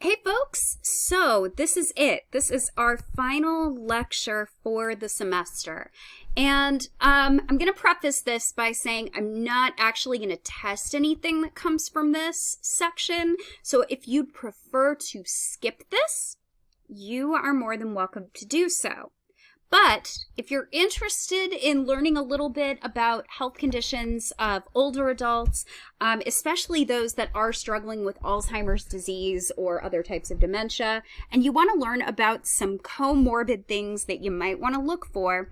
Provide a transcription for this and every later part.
Hey folks, so this is it. This is our final lecture for the semester. And I'm going to preface this by saying I'm not actually going to test anything that comes from this section. So if you'd prefer to skip this, you are more than welcome to do so. But if you're interested in learning a little bit about health conditions of older adults, especially those that are struggling with Alzheimer's disease or other types of dementia, and you want to learn about some comorbid things that you might want to look for,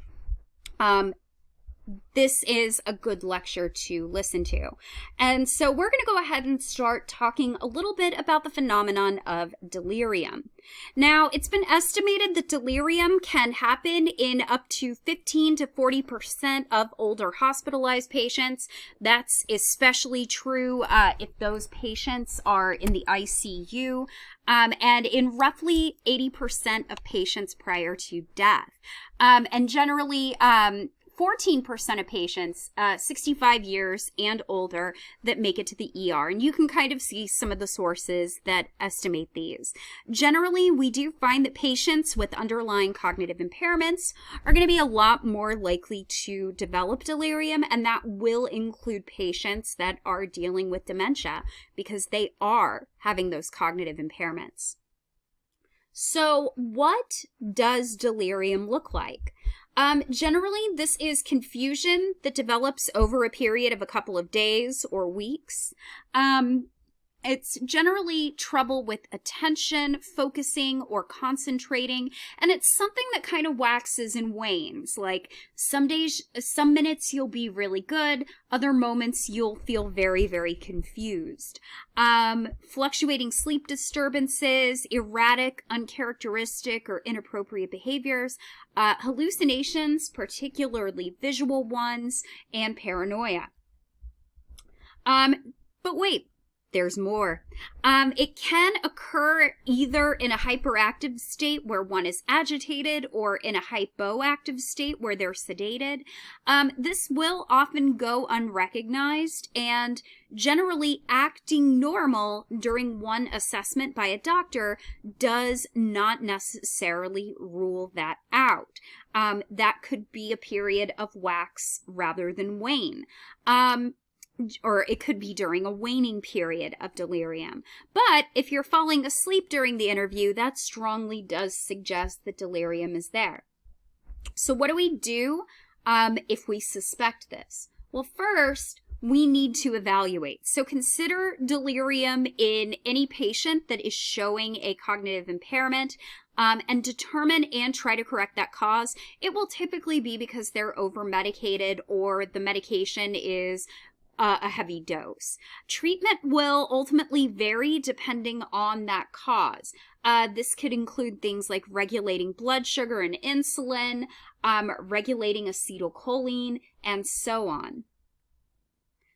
this is a good lecture to listen to. And so we're going to go ahead and start talking a little bit about the phenomenon of delirium. Now, it's been estimated that delirium can happen in up to 15 to 40% of older hospitalized patients. That's especially true if those patients are in the ICU, and in roughly 80% of patients prior to death. And generally, 14% of patients 65 years and older that make it to the ER. And you can kind of see some of the sources that estimate these. Generally, we do find that patients with underlying cognitive impairments are going to be a lot more likely to develop delirium, and that will include patients that are dealing with dementia because they are having those cognitive impairments. So what does delirium look like? Generally, this is confusion that develops over a period of a couple of days or weeks. It's generally trouble with attention, focusing, or concentrating, and it's something that kind of waxes and wanes. Like some days, some minutes you'll be really good, other moments you'll feel very, very confused. Fluctuating sleep disturbances, erratic, uncharacteristic, or inappropriate behaviors, hallucinations, particularly visual ones, and paranoia. But wait. There's more. It can occur either in a hyperactive state where one is agitated or in a hypoactive state where they're sedated. This will often go unrecognized, and generally acting normal during one assessment by a doctor does not necessarily rule that out. That could be a period of wax rather than wane. Or it could be during a waning period of delirium. But if you're falling asleep during the interview, that strongly does suggest that delirium is there. So what do we do if we suspect this? Well, first, we need to evaluate. So consider delirium in any patient that is showing a cognitive impairment, and determine and try to correct that cause. It will typically be because they're over-medicated or the medication is a heavy dose. Treatment will ultimately vary depending on that cause. This could include things like regulating blood sugar and insulin, regulating acetylcholine, and so on.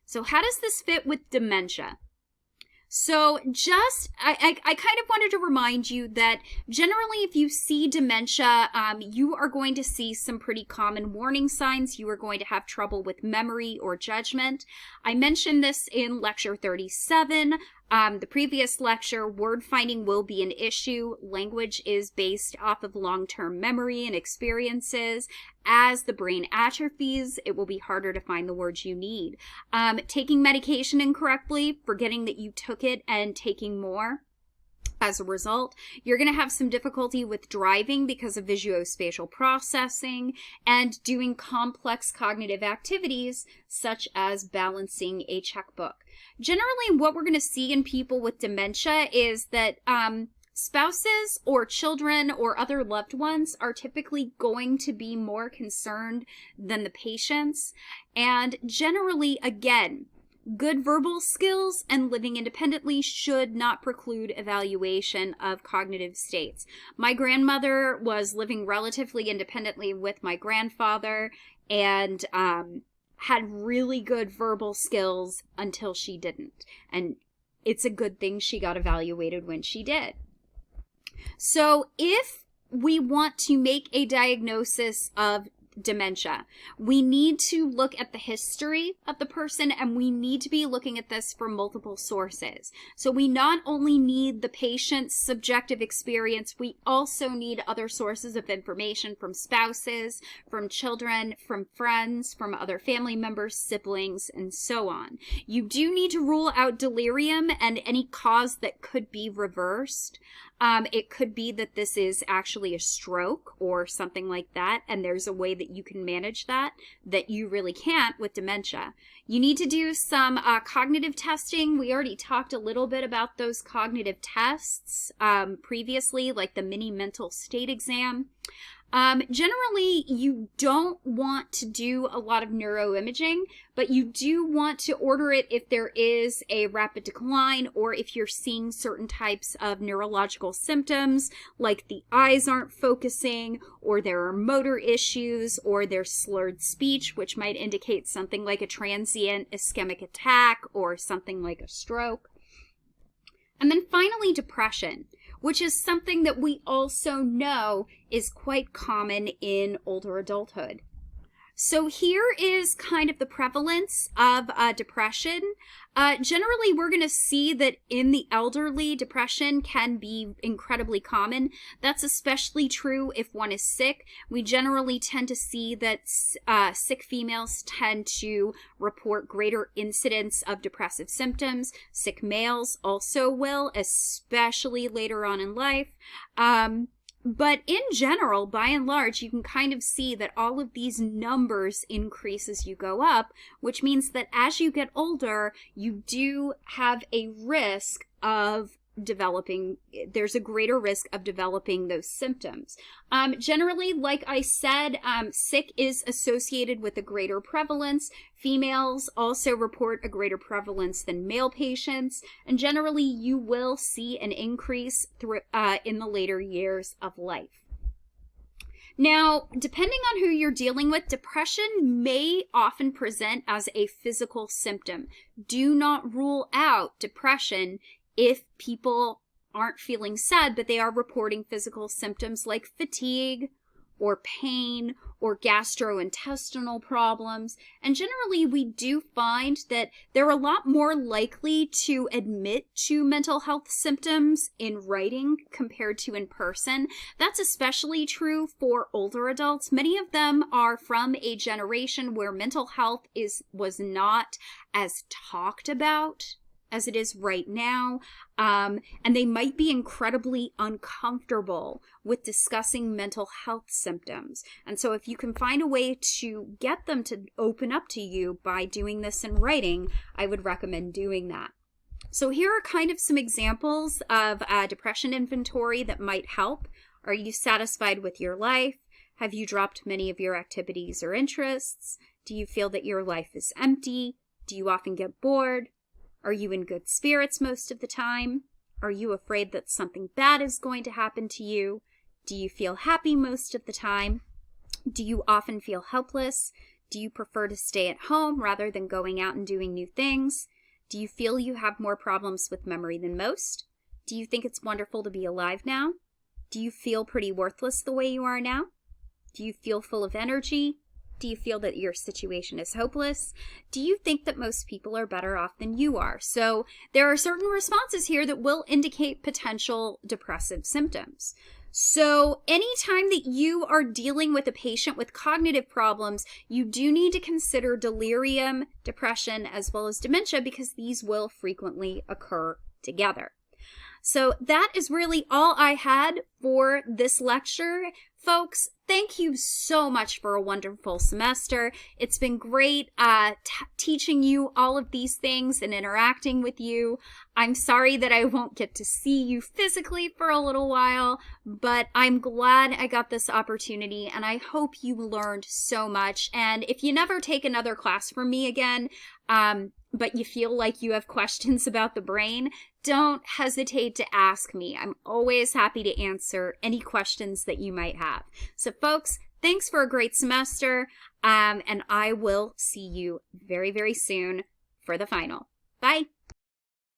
So how does this fit with dementia? So I kind of wanted to remind you that generally if you see dementia, you are going to see some pretty common warning signs. You are going to have trouble with memory or judgment. I mentioned this in lecture 37. The previous lecture, word finding will be an issue. Language is based off of long-term memory and experiences. As the brain atrophies, it will be harder to find the words you need. Taking medication incorrectly, forgetting that you took it and taking more. As a result, you're going to have some difficulty with driving because of visuospatial processing and doing complex cognitive activities such as balancing a checkbook. Generally, what we're going to see in people with dementia is that spouses or children or other loved ones are typically going to be more concerned than the patients. And generally, again, good verbal skills and living independently should not preclude evaluation of cognitive states. My grandmother was living relatively independently with my grandfather and had really good verbal skills until she didn't. And it's a good thing she got evaluated when she did. So if we want to make a diagnosis of dementia, we need to look at the history of the person, and we need to be looking at this from multiple sources. So we not only need the patient's subjective experience, we also need other sources of information from spouses, from children, from friends, from other family members, siblings, and so on. You do need to rule out delirium and any cause that could be reversed. It could be that this is actually a stroke or something like that, and there's a way that you can manage that you really can't with dementia. You need to do some cognitive testing. We already talked a little bit about those cognitive tests previously, like the mini mental state exam. Generally, you don't want to do a lot of neuroimaging, but you do want to order it if there is a rapid decline or if you're seeing certain types of neurological symptoms, like the eyes aren't focusing, or there are motor issues, or there's slurred speech, which might indicate something like a transient ischemic attack or something like a stroke. And then finally, depression, which is something that we also know is quite common in older adulthood. So here is kind of the prevalence of depression. Generally, we're going to see that in the elderly, depression can be incredibly common. That's especially true if one is sick. We generally tend to see that sick females tend to report greater incidence of depressive symptoms. Sick males also will, especially later on in life. But in general, by and large, you can kind of see that all of these numbers increase as you go up, which means that as you get older, you do have a risk of there's a greater risk of developing those symptoms. Generally, like I said, sick is associated with a greater prevalence. Females also report a greater prevalence than male patients, and generally you will see an increase in the later years of life. Now, depending on who you're dealing with, depression may often present as a physical symptom. Do not rule out depression if people aren't feeling sad, but they are reporting physical symptoms like fatigue or pain or gastrointestinal problems. And generally, we do find that they're a lot more likely to admit to mental health symptoms in writing compared to in person. That's especially true for older adults. Many of them are from a generation where mental health was not as talked about as it is right now, and they might be incredibly uncomfortable with discussing mental health symptoms. And so if you can find a way to get them to open up to you by doing this in writing, I would recommend doing that. So here are kind of some examples of depression inventory that might help. Are you satisfied with your life? Have you dropped many of your activities or interests? Do you feel that your life is empty? Do you often get bored? Are you in good spirits most of the time? Are you afraid that something bad is going to happen to you? Do you feel happy most of the time? Do you often feel helpless? Do you prefer to stay at home rather than going out and doing new things? Do you feel you have more problems with memory than most? Do you think it's wonderful to be alive now? Do you feel pretty worthless the way you are now? Do you feel full of energy? Do you feel that your situation is hopeless? Do you think that most people are better off than you are? So there are certain responses here that will indicate potential depressive symptoms. So anytime that you are dealing with a patient with cognitive problems, you do need to consider delirium, depression, as well as dementia, because these will frequently occur together. So that is really all I had for this lecture. Folks, thank you so much for a wonderful semester. It's been great teaching you all of these things and interacting with you. I'm sorry that I won't get to see you physically for a little while, but I'm glad I got this opportunity, and I hope you learned so much. And if you never take another class from me again, but you feel like you have questions about the brain, don't hesitate to ask me. I'm always happy to answer any questions that you might have. So folks, thanks for a great semester, and I will see you very, very soon for the final. Bye.